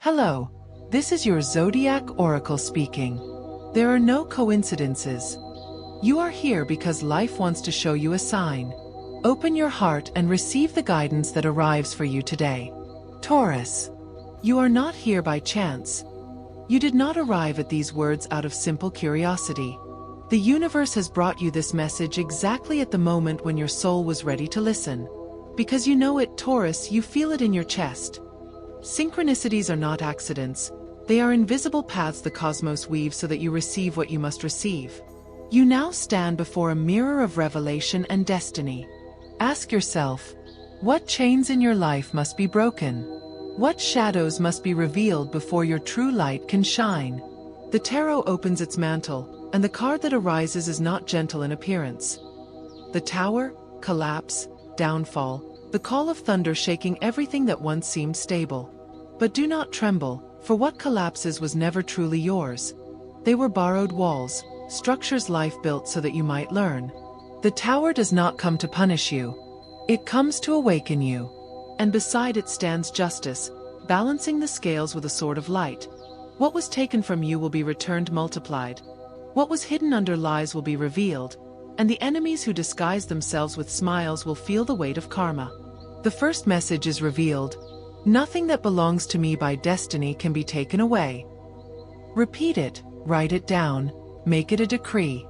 Hello, this is your Zodiac Oracle speaking. There are no coincidences. You are here because life wants to show you a sign. Open your heart and receive the guidance that arrives for you today. Taurus, you are not here by chance. You did not arrive at these words out of simple curiosity. The universe has brought you this message exactly at the moment when your soul was ready to listen. Because you know it, Taurus, you feel it in your chest. Synchronicities are not accidents. They are invisible paths the cosmos weaves so that you receive what you must receive. You now stand before a mirror of revelation and destiny. Ask yourself, what chains in your life must be broken? What shadows must be revealed before your true light can shine? The tarot opens its mantle, and the card that arises is not gentle in appearance. The Tower, collapse, downfall, the call of thunder shaking everything that once seemed stable. But do not tremble, for what collapses was never truly yours. They were borrowed walls, structures life built so that you might learn. The tower does not come to punish you. It comes to awaken you. And beside it stands justice, balancing the scales with a sword of light. What was taken from you will be returned multiplied. What was hidden under lies will be revealed, and the enemies who disguise themselves with smiles will feel the weight of karma. The first message is revealed. Nothing that belongs to me by destiny can be taken away. Repeat it, write it down, make it a decree.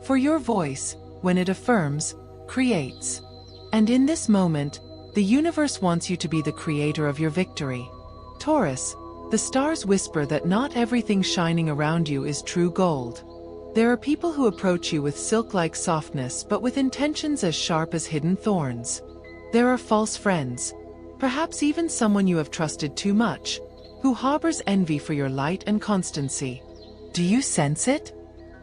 For your voice, when it affirms, creates. And in this moment, the universe wants you to be the creator of your victory. Taurus, the stars whisper that not everything shining around you is true gold. There are people who approach you with silk-like softness but with intentions as sharp as hidden thorns. There are false friends, perhaps even someone you have trusted too much, who harbors envy for your light and constancy. Do you sense it?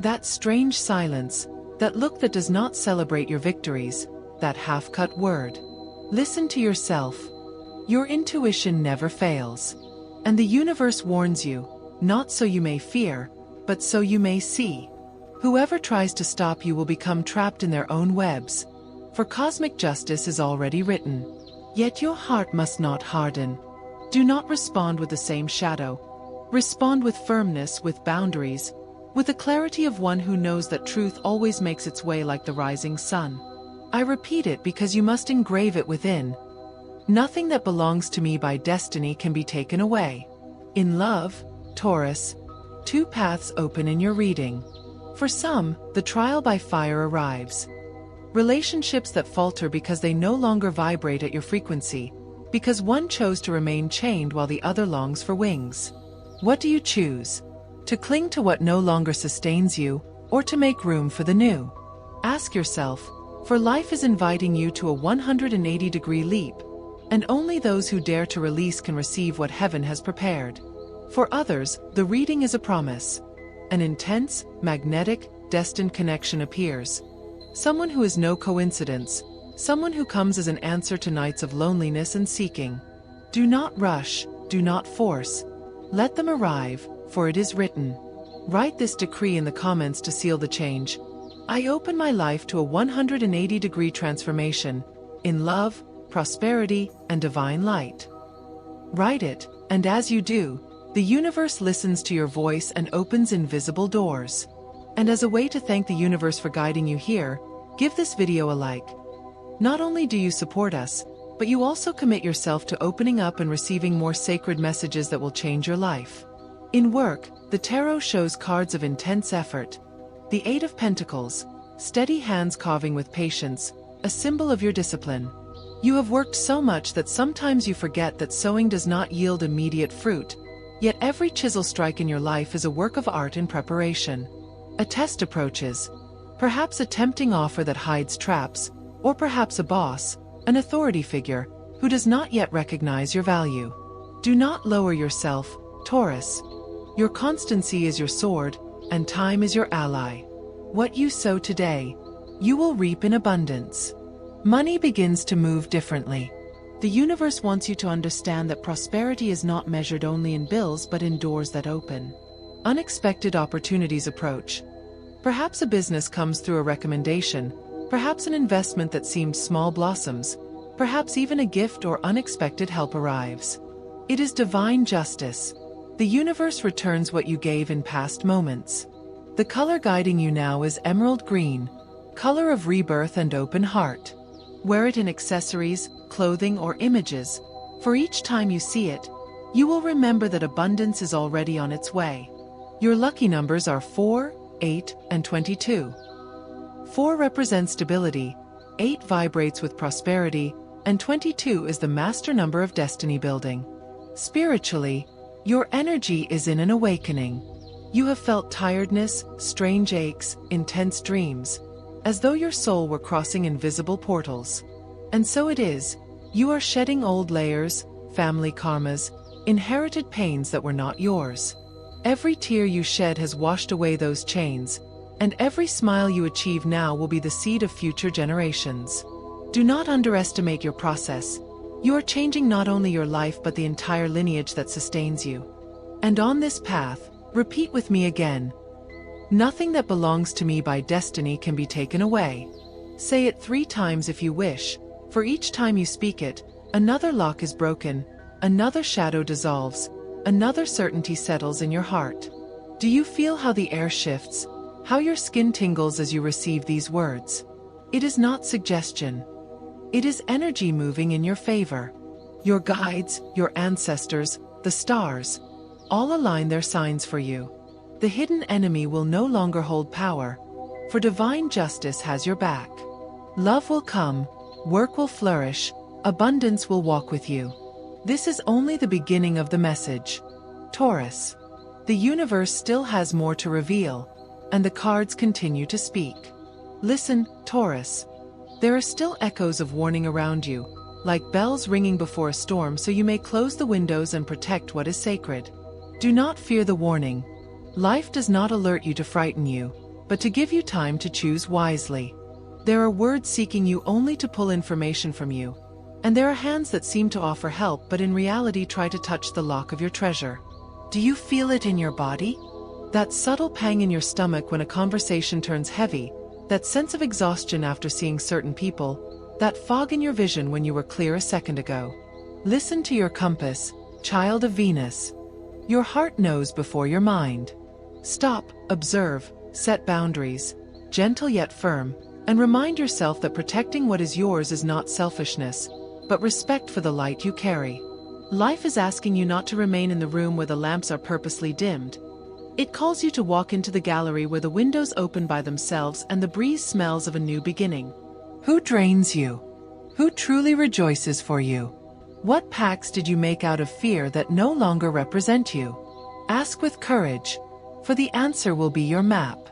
That strange silence, that look that does not celebrate your victories, that half-cut word. Listen to yourself. Your intuition never fails. And the universe warns you, not so you may fear, but so you may see. Whoever tries to stop you will become trapped in their own webs, for cosmic justice is already written. Yet your heart must not harden. Do not respond with the same shadow. Respond with firmness, with boundaries, with the clarity of one who knows that truth always makes its way like the rising sun. I repeat it because you must engrave it within. Nothing that belongs to me by destiny can be taken away. In love, Taurus, two paths open in your reading. For some, the trial by fire arrives. Relationships that falter because they no longer vibrate at your frequency, because one chose to remain chained while the other longs for wings. What do you choose? To cling to what no longer sustains you, or to make room for the new? Ask yourself, for life is inviting you to a 180-degree leap, and only those who dare to release can receive what heaven has prepared. For others, the reading is a promise. An intense, magnetic, destined connection appears. Someone who is no coincidence, someone who comes as an answer to nights of loneliness and seeking. Do not rush, do not force. Let them arrive, for it is written. Write this decree in the comments to seal the change. I open my life to a 180-degree transformation, in love, prosperity, and divine light. Write it, and as you do, the universe listens to your voice and opens invisible doors. And as a way to thank the universe for guiding you here, give this video a like. Not only do you support us, but you also commit yourself to opening up and receiving more sacred messages that will change your life. In work, the tarot shows cards of intense effort. The Eight of Pentacles, steady hands carving with patience, a symbol of your discipline. You have worked so much that sometimes you forget that sowing does not yield immediate fruit, yet every chisel strike in your life is a work of art in preparation. A test approaches, perhaps a tempting offer that hides traps, or perhaps a boss, an authority figure, who does not yet recognize your value. Do not lower yourself, Taurus. Your constancy is your sword, and time is your ally. What you sow today, you will reap in abundance. Money begins to move differently. The universe wants you to understand that prosperity is not measured only in bills but in doors that open. Unexpected opportunities approach. Perhaps a business comes through a recommendation, perhaps an investment that seemed small blossoms, perhaps even a gift or unexpected help arrives. It is divine justice. The universe returns what you gave in past moments. The color guiding you now is emerald green, color of rebirth and open heart. Wear it in accessories, clothing, or images. For each time you see it, you will remember that abundance is already on its way. Your lucky numbers are 4, 8, and 22. 4 represents stability, 8 vibrates with prosperity, and 22 is the master number of destiny building. Spiritually, your energy is in an awakening. You have felt tiredness, strange aches, intense dreams, as though your soul were crossing invisible portals. And so it is, you are shedding old layers, family karmas, inherited pains that were not yours. Every tear you shed has washed away those chains, and every smile you achieve now will be the seed of future generations. Do not underestimate your process. You are changing not only your life but the entire lineage that sustains you. And on this path, repeat with me again. Nothing that belongs to me by destiny can be taken away. Say it 3 times if you wish. For each time you speak it, another lock is broken, another shadow dissolves, another certainty settles in your heart. Do you feel how the air shifts, how your skin tingles as you receive these words? It is not suggestion. It is energy moving in your favor. Your guides, your ancestors, the stars, all align their signs for you. The hidden enemy will no longer hold power, for divine justice has your back. Love will come, work will flourish, abundance will walk with you. This is only the beginning of the message. Taurus. The universe still has more to reveal, and the cards continue to speak. Listen, Taurus. There are still echoes of warning around you, like bells ringing before a storm, so you may close the windows and protect what is sacred. Do not fear the warning. Life does not alert you to frighten you, but to give you time to choose wisely. There are words seeking you only to pull information from you, and there are hands that seem to offer help but in reality try to touch the lock of your treasure. Do you feel it in your body? That subtle pang in your stomach when a conversation turns heavy, that sense of exhaustion after seeing certain people, that fog in your vision when you were clear a second ago. Listen to your compass, child of Venus. Your heart knows before your mind. Stop, observe, set boundaries, gentle yet firm, and remind yourself that protecting what is yours is not selfishness, but respect for the light you carry. Life is asking you not to remain in the room where the lamps are purposely dimmed. It calls you to walk into the gallery where the windows open by themselves and the breeze smells of a new beginning. Who drains you? Who truly rejoices for you? What pacts did you make out of fear that no longer represent you? Ask with courage, for the answer will be your map.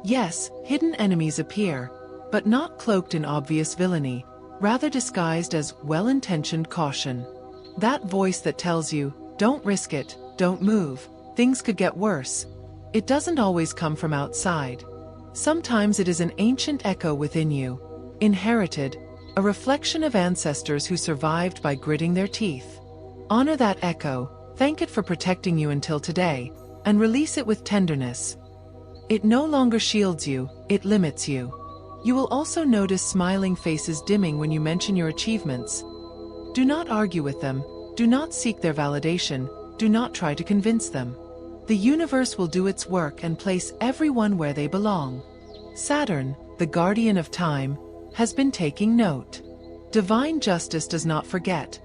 Yes, hidden enemies appear, but not cloaked in obvious villainy, rather disguised as well-intentioned caution. That voice that tells you, don't risk it, don't move, things could get worse. It doesn't always come from outside. Sometimes it is an ancient echo within you, inherited, a reflection of ancestors who survived by gritting their teeth. Honor that echo, thank it for protecting you until today, and release it with tenderness. It no longer shields you, it limits you. You will also notice smiling faces dimming when you mention your achievements. Do not argue with them, do not seek their validation, do not try to convince them. The universe will do its work and place everyone where they belong. Saturn, the guardian of time, has been taking note. Divine justice does not forget.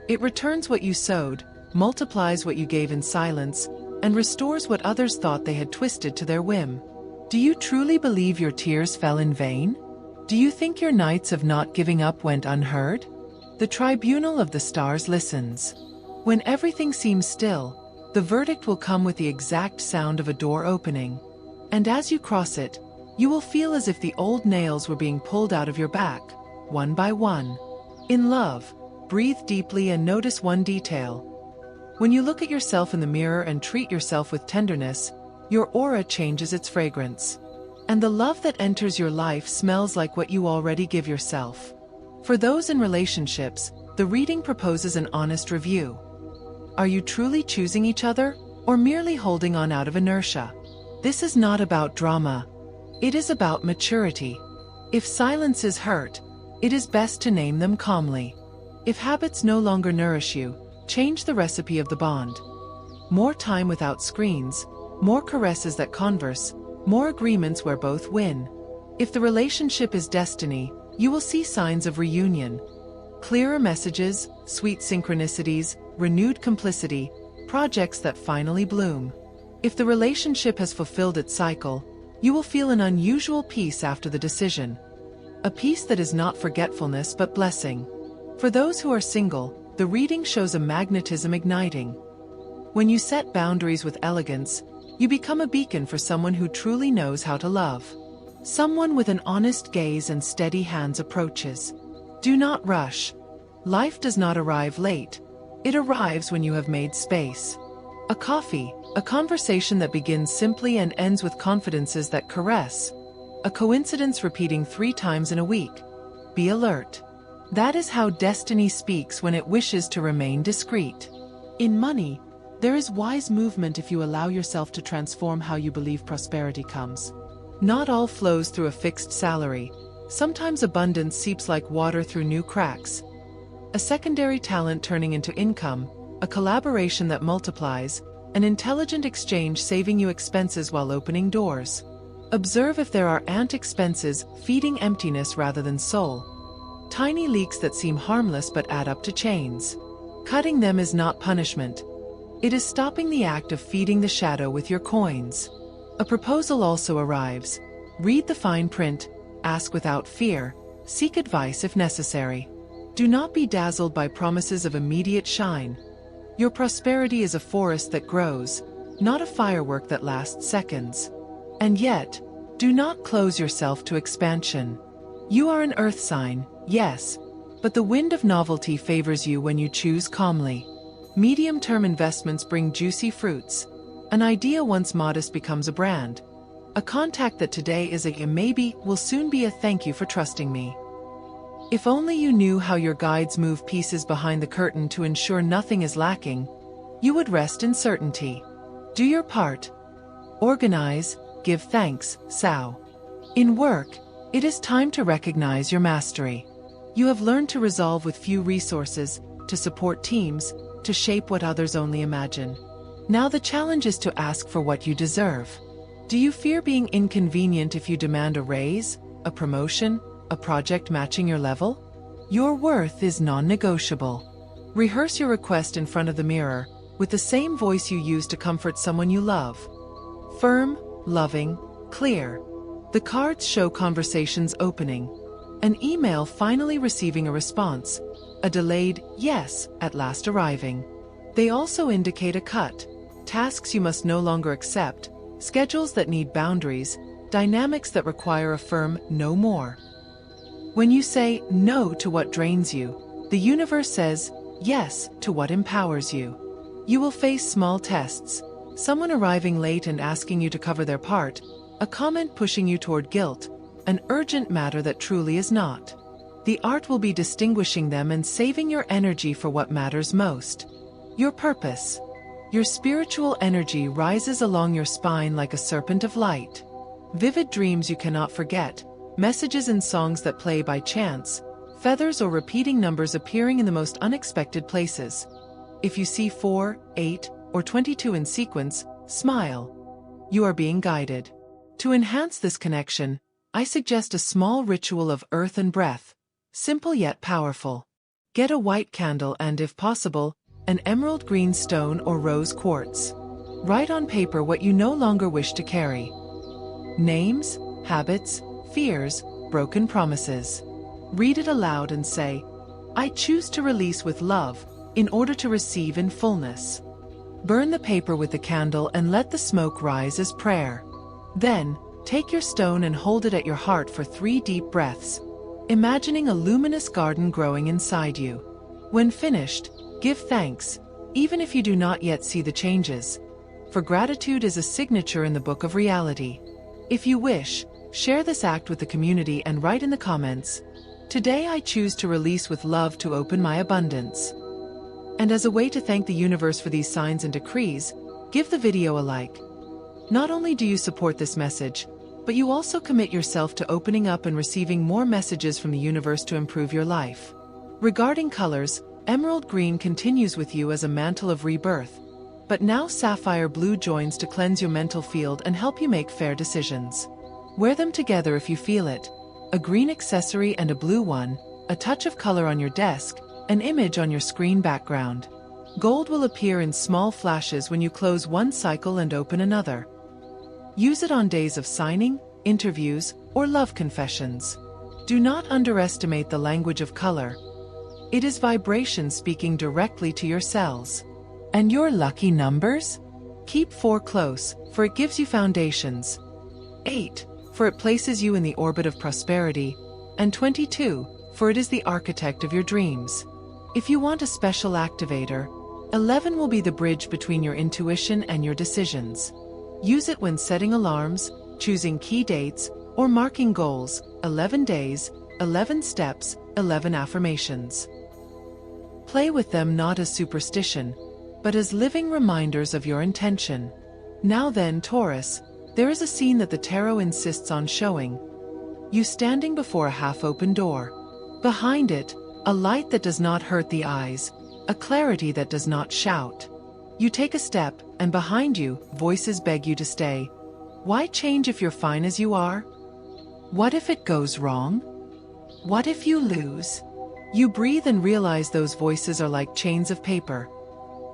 It returns what you sowed, multiplies what you gave in silence, and restores what others thought they had twisted to their whim. Do you truly believe your tears fell in vain? Do you think your nights of not giving up went unheard? The tribunal of the stars listens. When everything seems still, the verdict will come with the exact sound of a door opening. And as you cross it, you will feel as if the old nails were being pulled out of your back, one by one. In love, breathe deeply and notice one detail. When you look at yourself in the mirror and treat yourself with tenderness, your aura changes its fragrance. And the love that enters your life smells like what you already give yourself. For those in relationships, the reading proposes an honest review. Are you truly choosing each other, or merely holding on out of inertia? This is not about drama. It is about maturity. If silences hurt, it is best to name them calmly. If habits no longer nourish you, Change the recipe of the bond. More time without screens, more caresses that converse, more agreements where both win. If the relationship is destiny, you will see signs of reunion. Clearer messages, sweet synchronicities, renewed complicity, projects that finally bloom. If the relationship has fulfilled its cycle, you will feel an unusual peace after the decision. A peace that is not forgetfulness but blessing. For those who are single, the reading shows a magnetism igniting. When you set boundaries with elegance, you become a beacon for someone who truly knows how to love. Someone with an honest gaze and steady hands approaches. Do not rush. Life does not arrive late. It arrives when you have made space. A coffee, a conversation that begins simply and ends with confidences that caress. A coincidence repeating 3 times in a week. Be alert. That is how destiny speaks when it wishes to remain discreet. In money, there is wise movement if you allow yourself to transform how you believe prosperity comes. Not all flows through a fixed salary. Sometimes abundance seeps like water through new cracks. A secondary talent turning into income, a collaboration that multiplies, an intelligent exchange saving you expenses while opening doors. Observe if there are ant expenses feeding emptiness rather than soul. Tiny leaks that seem harmless but add up to chains. Cutting them is not punishment. It is stopping the act of feeding the shadow with your coins. A proposal also arrives. Read the fine print, ask without fear, seek advice if necessary. Do not be dazzled by promises of immediate shine. Your prosperity is a forest that grows, not a firework that lasts seconds. And yet, do not close yourself to expansion. You are an earth sign, yes, but the wind of novelty favors you when you choose calmly. Medium-term investments bring juicy fruits. An idea once modest becomes a brand. A contact that today is a maybe will soon be a thank you for trusting me. If only you knew how your guides move pieces behind the curtain to ensure nothing is lacking, you would rest in certainty. Do your part. Organize, give thanks, Sao. In work, it is time to recognize your mastery. You have learned to resolve with few resources, to support teams, to shape what others only imagine. Now the challenge is to ask for what you deserve. Do you fear being inconvenient if you demand a raise, a promotion, a project matching your level? Your worth is non-negotiable. Rehearse your request in front of the mirror, with the same voice you use to comfort someone you love. Firm, loving, clear. The cards show conversations opening. An email finally receiving a response. A delayed yes at last arriving. They also indicate a cut. Tasks you must no longer accept. Schedules that need boundaries. Dynamics that require a firm no more. When you say no to what drains you, the universe says yes to what empowers you. You will face small tests. Someone arriving late and asking you to cover their part. A comment pushing you toward guilt. An urgent matter that truly is not. The art will be distinguishing them and saving your energy for what matters most. Your purpose. Your spiritual energy rises along your spine like a serpent of light. Vivid dreams you cannot forget, messages and songs that play by chance, feathers or repeating numbers appearing in the most unexpected places. If you see 4, 8, or 22 in sequence, smile. You are being guided. To enhance this connection, I suggest a small ritual of earth and breath, simple yet powerful. Get a white candle and, if possible, an emerald green stone or rose quartz. Write on paper what you no longer wish to carry. Names, habits, fears, broken promises. Read it aloud and say, I choose to release with love, in order to receive in fullness. Burn the paper with the candle and let the smoke rise as prayer. Then, take your stone and hold it at your heart for 3 deep breaths, imagining a luminous garden growing inside you. When finished, give thanks, even if you do not yet see the changes. For gratitude is a signature in the book of reality. If you wish, share this act with the community and write in the comments, today I choose to release with love to open my abundance. And as a way to thank the universe for these signs and decrees, give the video a like. Not only do you support this message, but you also commit yourself to opening up and receiving more messages from the universe to improve your life. Regarding colors, Emerald green continues with you as a mantle of rebirth, but now sapphire blue joins to cleanse your mental field and help you make fair decisions. Wear them together if you feel it. A green accessory and a blue one, a touch of color on your desk, an image on your screen background. Gold will appear in small flashes when you close one cycle and open another. Use it on days of signing, interviews, or love confessions. Do not underestimate the language of color. It is vibration speaking directly to your cells. And your lucky numbers? Keep 4 close, for it gives you foundations. 8, for it places you in the orbit of prosperity. And 22, for it is the architect of your dreams. If you want a special activator, 11 will be the bridge between your intuition and your decisions. Use it when setting alarms, choosing key dates, or marking goals. 11 days, 11 steps, 11 affirmations. Play with them not as superstition, but as living reminders of your intention. Now then, Taurus, there is a scene that the tarot insists on showing. You standing before a half-open door. Behind it, a light that does not hurt the eyes, a clarity that does not shout. You take a step, and behind you, voices beg you to stay. Why change if you're fine as you are? What if it goes wrong? What if you lose? You breathe and realize those voices are like chains of paper.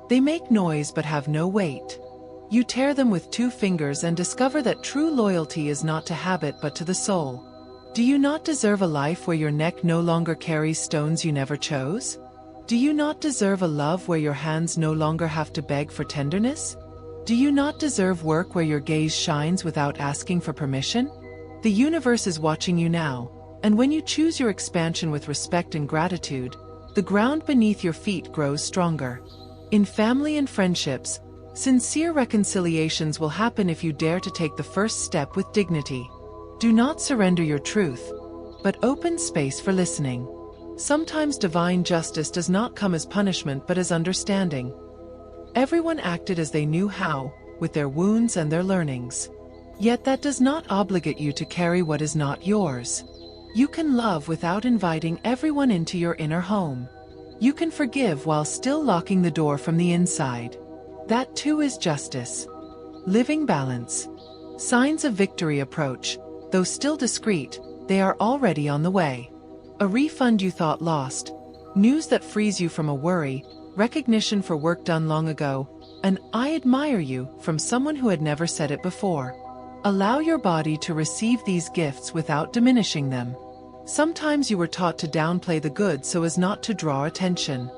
They make noise but have no weight. You tear them with 2 fingers and discover that true loyalty is not to habit but to the soul. Do you not deserve a life where your neck no longer carries stones you never chose? Do you not deserve a love where your hands no longer have to beg for tenderness? Do you not deserve work where your gaze shines without asking for permission? The universe is watching you now, and when you choose your expansion with respect and gratitude, the ground beneath your feet grows stronger. In family and friendships, sincere reconciliations will happen if you dare to take the first step with dignity. Do not surrender your truth, but open space for listening. Sometimes divine justice does not come as punishment but as understanding. Everyone acted as they knew how, with their wounds and their learnings. Yet that does not obligate you to carry what is not yours. You can love without inviting everyone into your inner home. You can forgive while still locking the door from the inside. That too is justice. Living balance. Signs of victory approach. Though still discreet, they are already on the way. A refund you thought lost. News that frees you from a worry. Recognition for work done long ago. An "I admire you" from someone who had never said it before. Allow your body to receive these gifts without diminishing them. Sometimes you were taught to downplay the good so as not to draw attention.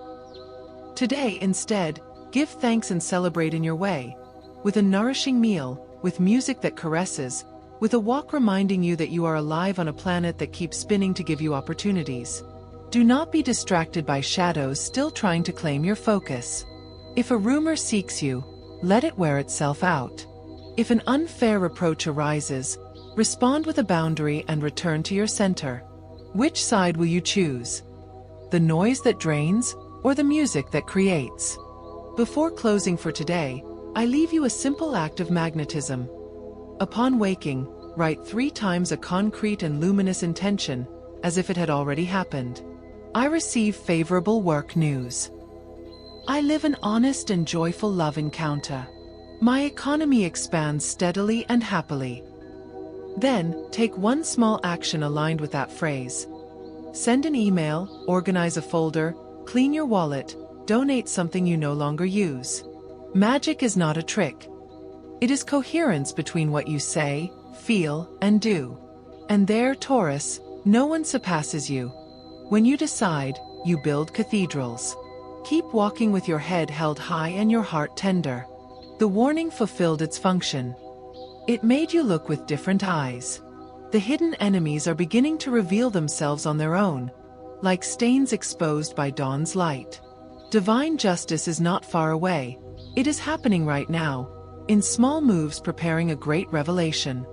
Today, instead, give thanks and celebrate in your way. With a nourishing meal, with music that caresses, with a walk reminding you that you are alive on a planet that keeps spinning to give you opportunities. Do not be distracted by shadows still trying to claim your focus. If a rumor seeks you, let it wear itself out. If an unfair reproach arises, respond with a boundary and return to your center. Which side will you choose? The noise that drains, or the music that creates? Before closing for today, I leave you a simple act of magnetism. Upon waking, write 3 times a concrete and luminous intention, as if it had already happened. I receive favorable work news. I live an honest and joyful love encounter. My economy expands steadily and happily. Then, take one small action aligned with that phrase. Send an email, organize a folder, clean your wallet, donate something you no longer use. Magic is not a trick. It is coherence between what you say, feel, and do. And there, Taurus, no one surpasses you. When you decide, you build cathedrals. Keep walking with your head held high and your heart tender. The warning fulfilled its function. It made you look with different eyes. The hidden enemies are beginning to reveal themselves on their own, like stains exposed by dawn's light. Divine justice is not far away. It is happening right now, in small moves preparing a great revelation.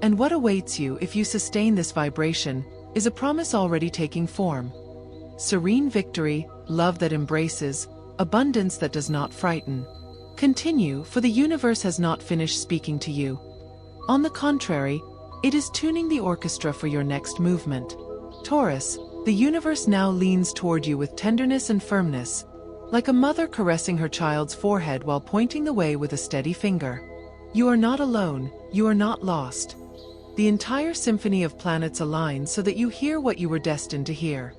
And what awaits you if you sustain this vibration is a promise already taking form. Serene victory, love that embraces, abundance that does not frighten. Continue, for the universe has not finished speaking to you. On the contrary, it is tuning the orchestra for your next movement. Taurus, The universe now leans toward you with tenderness and firmness, like a mother caressing her child's forehead while pointing the way with a steady finger. You are not alone, you are not lost. The entire symphony of planets aligns so that you hear what you were destined to hear.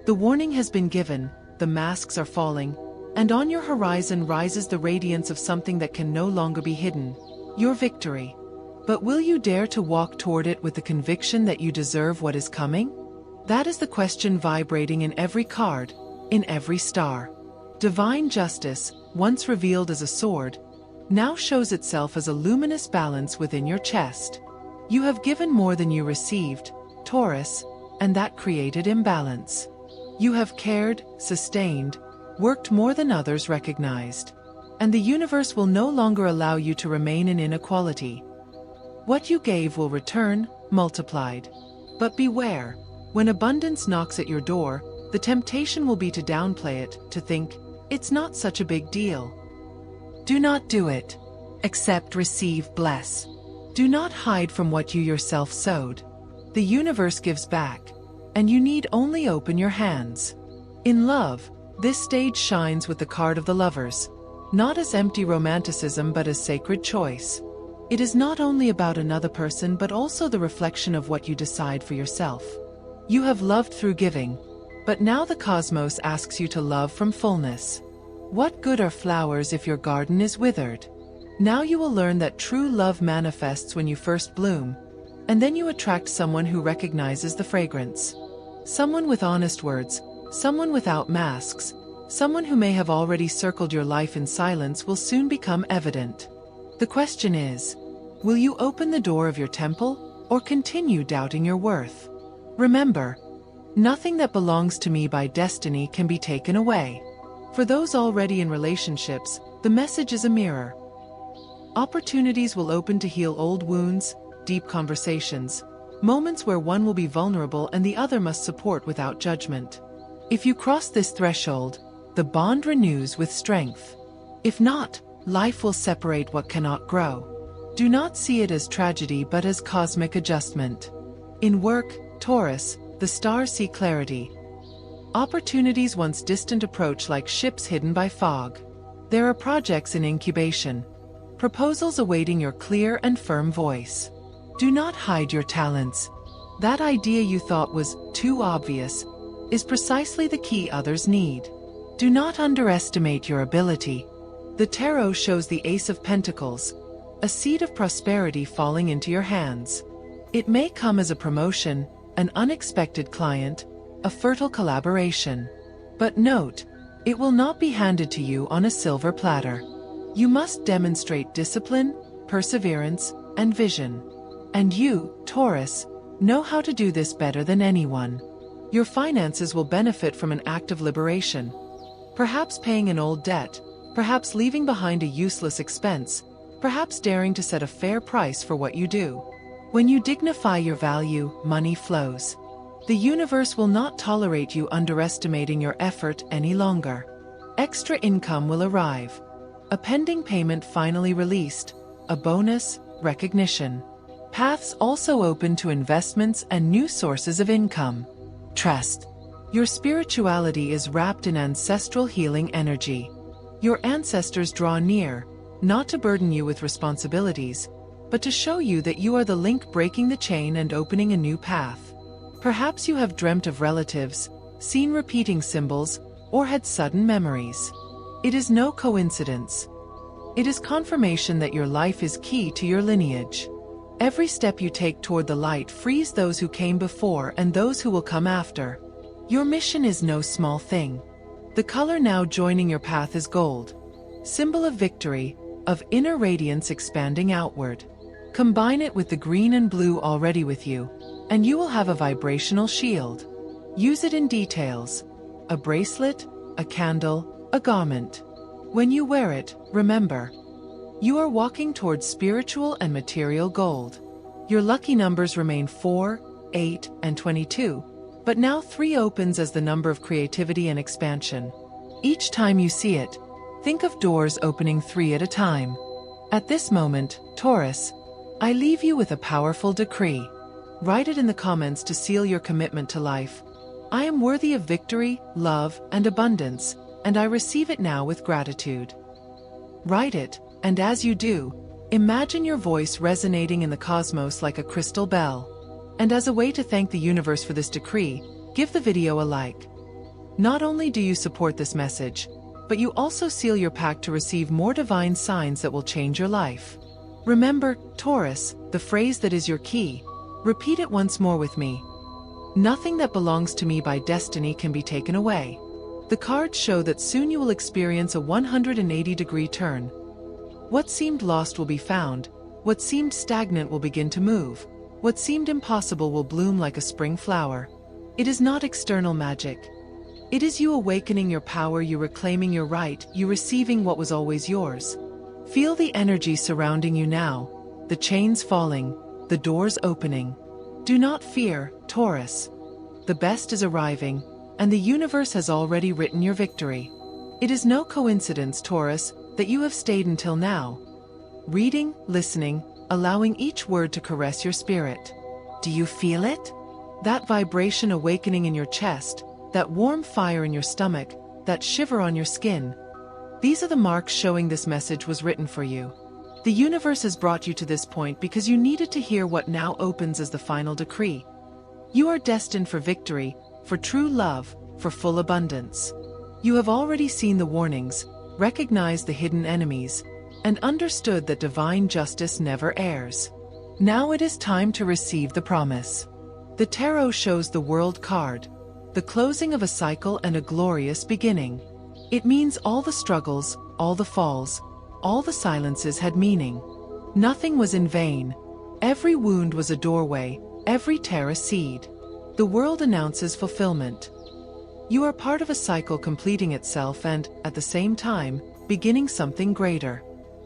The warning has been given, the masks are falling, and on your horizon rises the radiance of something that can no longer be hidden, your victory. But will you dare to walk toward it with the conviction that you deserve what is coming? That is the question vibrating in every card, in every star. Divine justice, once revealed as a sword, now shows itself as a luminous balance within your chest. You have given more than you received, Taurus, and that created imbalance. You have cared, sustained, worked more than others recognized. And the universe will no longer allow you to remain in inequality. What you gave will return, multiplied. But beware, when abundance knocks at your door, the temptation will be to downplay it, to think, it's not such a big deal. Do not do it. Accept, receive, bless. Do not hide from what you yourself sowed. The universe gives back, and you need only open your hands. In love, this stage shines with the card of the lovers, not as empty romanticism but as sacred choice. It is not only about another person but also the reflection of what you decide for yourself. You have loved through giving, but now the cosmos asks you to love from fullness. What good are flowers if your garden is withered? Now you will learn that true love manifests when you first bloom, and then you attract someone who recognizes the fragrance. Someone with honest words, someone without masks, someone who may have already circled your life in silence will soon become evident. The question is, will you open the door of your temple, or continue doubting your worth? Remember, nothing that belongs to me by destiny can be taken away. For those already in relationships, the message is a mirror. Opportunities will open to heal old wounds, deep conversations, moments where one will be vulnerable and the other must support without judgment. If you cross this threshold, the bond renews with strength. If not, life will separate what cannot grow. Do not see it as tragedy but as cosmic adjustment. In work, Taurus, the stars see clarity. Opportunities once distant approach like ships hidden by fog. There are projects in incubation. Proposals awaiting your clear and firm voice. Do not hide your talents. That idea you thought was too obvious is precisely the key others need. Do not underestimate your ability. The tarot shows the Ace of Pentacles, a seed of prosperity falling into your hands. It may come as a promotion, an unexpected client, a fertile collaboration. But note, it will not be handed to you on a silver platter. You must demonstrate discipline, perseverance, and vision. And you, Taurus, know how to do this better than anyone. Your finances will benefit from an act of liberation. Perhaps paying an old debt, perhaps leaving behind a useless expense, perhaps daring to set a fair price for what you do. When you dignify your value, money flows. The universe will not tolerate you underestimating your effort any longer. Extra income will arrive. A pending payment finally released, a bonus, recognition. Paths also open to investments and new sources of income. Trust. Your spirituality is wrapped in ancestral healing energy. Your ancestors draw near, not to burden you with responsibilities, but to show you that you are the link breaking the chain and opening a new path. Perhaps you have dreamt of relatives, seen repeating symbols, or had sudden memories. It is no coincidence. It is confirmation that your life is key to your lineage. Every step you take toward the light frees those who came before and those who will come after. Your mission is no small thing. The color now joining your path is gold, symbol of victory, of inner radiance expanding outward. Combine it with the green and blue already with you, and you will have a vibrational shield. Use it in details: a bracelet, a candle, a garment. When you wear it, remember, you are walking towards spiritual and material gold. Your lucky numbers remain 4, 8, and 22, but now 3 opens as the number of creativity and expansion. Each time you see it, think of doors opening 3 at a time. At this moment, Taurus, I leave you with a powerful decree. Write it in the comments to seal your commitment to life. I am worthy of victory, love, and abundance, and I receive it now with gratitude. Write it, and as you do, imagine your voice resonating in the cosmos like a crystal bell. And as a way to thank the universe for this decree, give the video a like. Not only do you support this message, but you also seal your pact to receive more divine signs that will change your life. Remember, Taurus, the phrase that is your key. Repeat it once more with me. Nothing that belongs to me by destiny can be taken away. The cards show that soon you will experience a 180-degree turn. What seemed lost will be found, what seemed stagnant will begin to move, what seemed impossible will bloom like a spring flower. It is not external magic. It is you awakening your power, you reclaiming your right, you receiving what was always yours. Feel the energy surrounding you now, the chains falling, the doors opening. Do not fear, Taurus. The best is arriving, and the universe has already written your victory. It is no coincidence, Taurus, that you have stayed until now. Reading, listening, allowing each word to caress your spirit. Do you feel it? That vibration awakening in your chest, that warm fire in your stomach, that shiver on your skin. These are the marks showing this message was written for you. The universe has brought you to this point because you needed to hear what now opens as the final decree. You are destined for victory, for true love, for full abundance. You have already seen the warnings, recognized the hidden enemies, and understood that divine justice never errs. Now it is time to receive the promise. The tarot shows the World card, the closing of a cycle and a glorious beginning. It means all the struggles, all the falls, all the silences had meaning. Nothing was in vain. Every wound was a doorway, every tear a seed. The world announces fulfillment. You are part of a cycle completing itself and, at the same time, beginning something greater.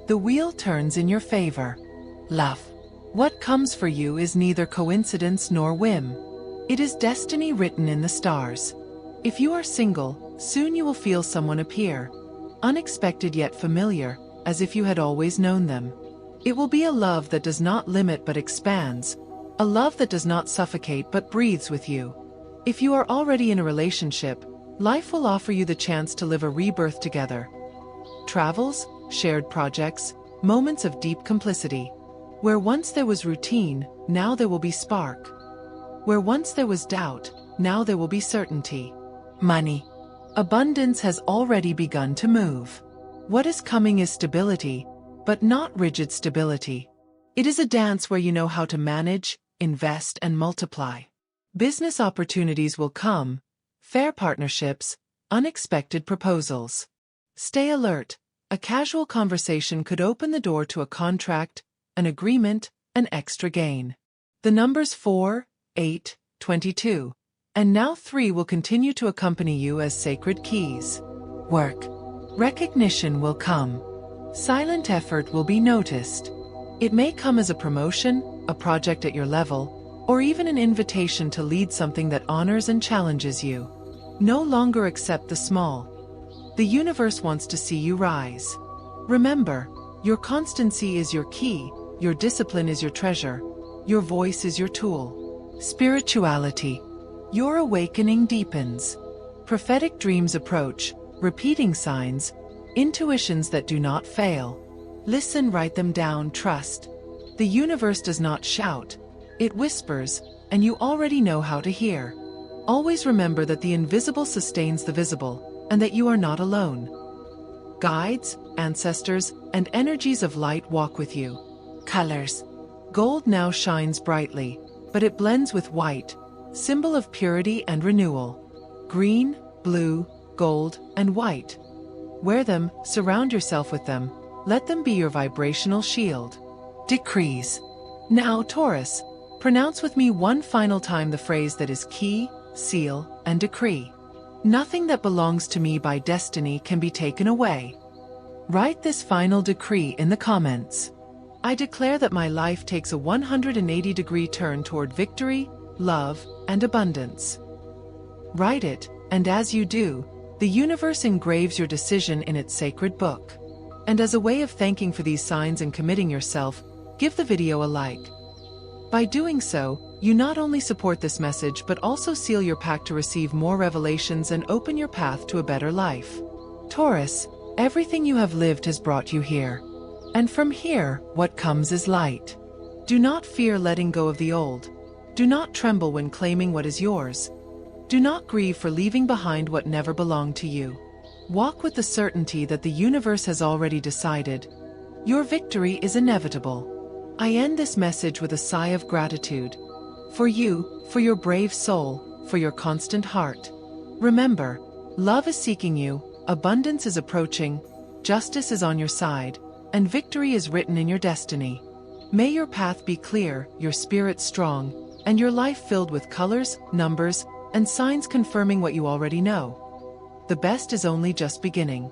The wheel turns in your favor. Love. What comes for you is neither coincidence nor whim. It is destiny written in the stars. If you are single, soon you will feel someone appear. Unexpected yet familiar, as if you had always known them. It will be a love that does not limit but expands. A love that does not suffocate but breathes with you. If you are already in a relationship, life will offer you the chance to live a rebirth together. Travels, shared projects, moments of deep complicity. Where once there was routine, now there will be spark. Where once there was doubt, now there will be certainty. Money. Abundance has already begun to move. What is coming is stability, but not rigid stability. It is a dance where you know how to manage, invest, and multiply. Business opportunities will come, fair partnerships, unexpected proposals. Stay alert. A casual conversation could open the door to a contract, an agreement, an extra gain. The numbers 4, 8, 22, and now 3 will continue to accompany you as sacred keys. Work. Recognition will come. Silent effort will be noticed. It may come as a promotion, a project at your level, or even an invitation to lead something that honors and challenges you. No longer accept the small. The universe wants to see you rise. Remember, your constancy is your key, your discipline is your treasure, your voice is your tool. Spirituality. Your awakening deepens. Prophetic dreams approach, repeating signs, intuitions that do not fail. Listen, write them down, trust. The universe does not shout, it whispers, and you already know how to hear. Always remember that the invisible sustains the visible, and that you are not alone. Guides, ancestors, and energies of light walk with you. Colors. Gold now shines brightly, but it blends with white, symbol of purity and renewal. Green, blue, gold, and white. Wear them, surround yourself with them, let them be your vibrational shield. Decrees. Now, Taurus, pronounce with me one final time the phrase that is key, seal, and decree. Nothing that belongs to me by destiny can be taken away. Write this final decree in the comments. I declare that my life takes a 180-degree turn toward victory, love, and abundance. Write it, and as you do, the universe engraves your decision in its sacred book. And as a way of thanking for these signs and committing yourself, give the video a like. By doing so, you not only support this message but also seal your pact to receive more revelations and open your path to a better life. Taurus, everything you have lived has brought you here. And from here, what comes is light. Do not fear letting go of the old. Do not tremble when claiming what is yours. Do not grieve for leaving behind what never belonged to you. Walk with the certainty that the universe has already decided. Your victory is inevitable. I end this message with a sigh of gratitude. For you, for your brave soul, for your constant heart. Remember, love is seeking you, abundance is approaching, justice is on your side, and victory is written in your destiny. May your path be clear, your spirit strong, and your life filled with colors, numbers, and signs confirming what you already know. The best is only just beginning.